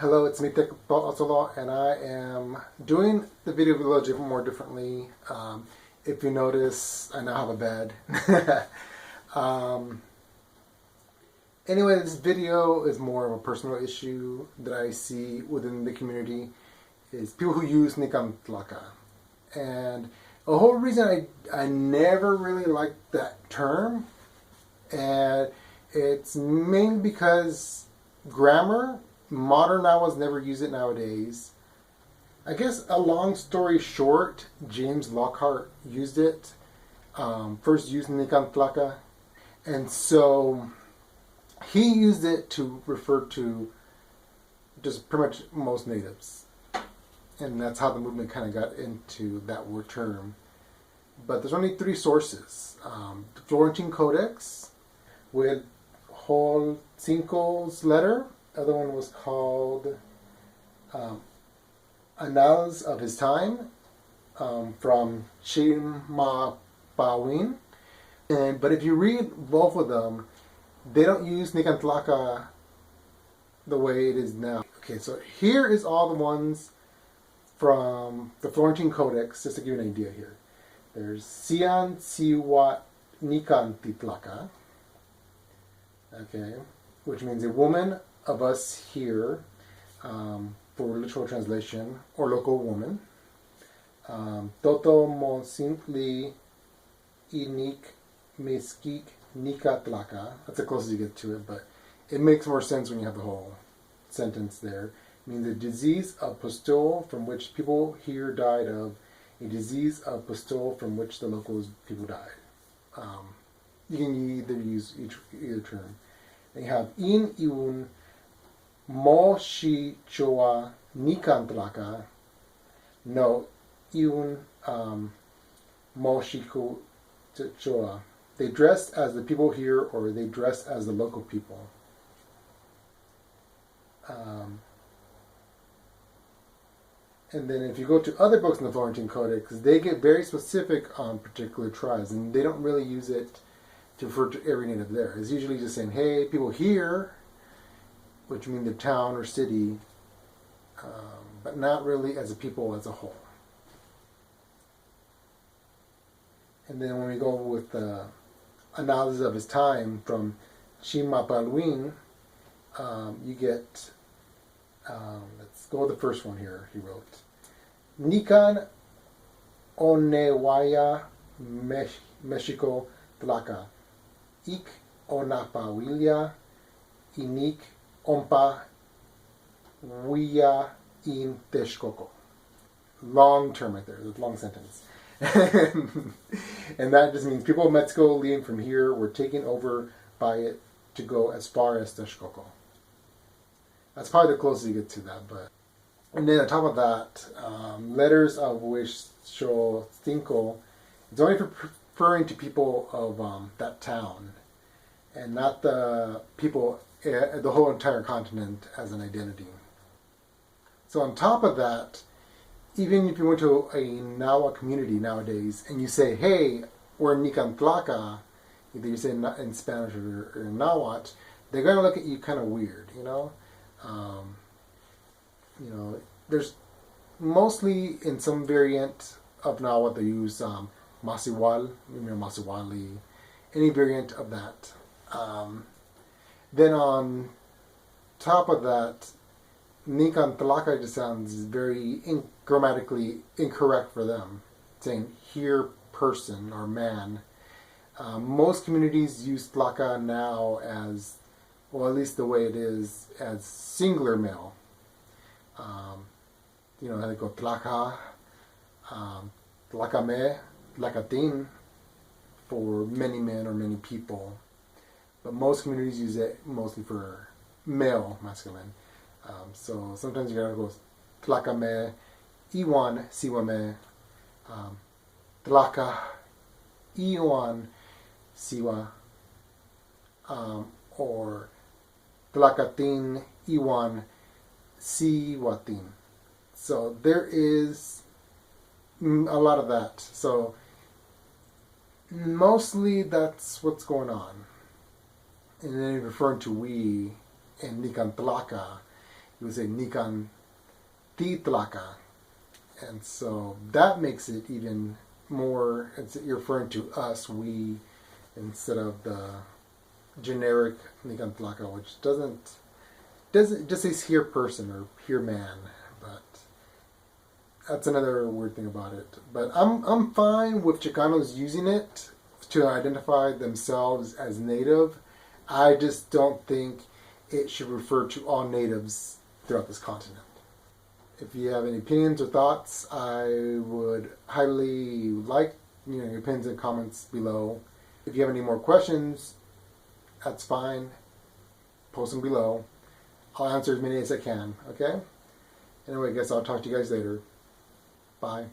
Hello, it's me, Nican Tlaca, and I am doing the video a little bit more differently. If you notice, I now have a bed. um, anyway, this video is more of a personal issue that I see within the community. Is people who use Nican Tlaca. And the whole reason I never really liked that term, and it's mainly because grammar. Modern Nahuas never use it nowadays. I guess a long story short, James Lockhart used it. First used Nican Tlaca. And so he used it to refer to just pretty much most natives. And that's how the movement kind of got into that word term. But there's only three sources. The Florentine Codex with whole Cinco's letter. Other one was called Annals of His Time from Chimapawin. But if you read both of them, they don't use Nican Tlaca the way it is now. Okay, so here is all the ones from the Florentine Codex, just to give you an idea here. There's Sian Siwat Nican Tlaca, okay, which means a woman of us here, for literal translation, or local woman. Toto mo simply inik meskik Nika Tlaca. That's the closest you get to it, but it makes more sense when you have the whole sentence there. It means a disease of pustule from which people here died of, a disease of pustule from which the local people died. You can either use either term. They have in iun mo shi choa Nican Tlaca, no iun mo shi choa. They dressed as the people here, or they dressed as the local people. And then if you go to other books in the Florentine Codex, they get very specific on particular tribes, and they don't really use it to refer to every native there. It's usually just saying, hey, people here, which mean the town or city, but not really as a people as a whole. And then when we go with the Annals of His Time from Chimapawin, you get, let's go with the first one here he wrote. Nican Onewaya Mexico Tlaca. Ik Onapawilia Inik Ompa Wia in Texcoco. Long term right there, that's a long sentence. And that just means people of Mexico leaving from here were taken over by it to go as far as Texcoco. That's probably the closest you get to that. But and then on top of that, letters of which show cinco, it's only referring to people of that town, and not the people, the whole entire continent as an identity. So on top of that, even if you went to a Nahua community nowadays and you say, hey, we're in Nican Tlaca, either you say in Spanish or in Nahuatl, they're going to look at you kind of weird, you know? There's mostly in some variant of Nahuatl they use Masiwal, Masiwali, any variant of that. Then on top of that, Nican Tlaca just sounds very grammatically incorrect for them, saying here person or man. Most communities use Tlaca now as, well, at least the way it is, as singular male. They go Tlaca, Tlacame, Tlacatin for many men or many people. But most communities use it mostly for male, masculine. So sometimes you gotta go Tlacame, Iwan, Siwame, Tlaca, Iwan, Siwa, or Tlacatin, Iwan, Siwatin. So there is a lot of that. So mostly that's what's going on. And then referring to we in Nican Tlaca you would say Nican Tlaca. And so that makes it even more, you're referring to us, we, instead of the generic Nican Tlaca, which doesn't it just says here person or here man, but that's another weird thing about it. But I'm fine with Chicanos using it to identify themselves as native. I just don't think it should refer to all natives throughout this continent. If you have any opinions or thoughts, I would highly like your opinions and comments below. If you have any more questions, that's fine. Post them below. I'll answer as many as I can, okay? Anyway, I guess I'll talk to you guys later. Bye.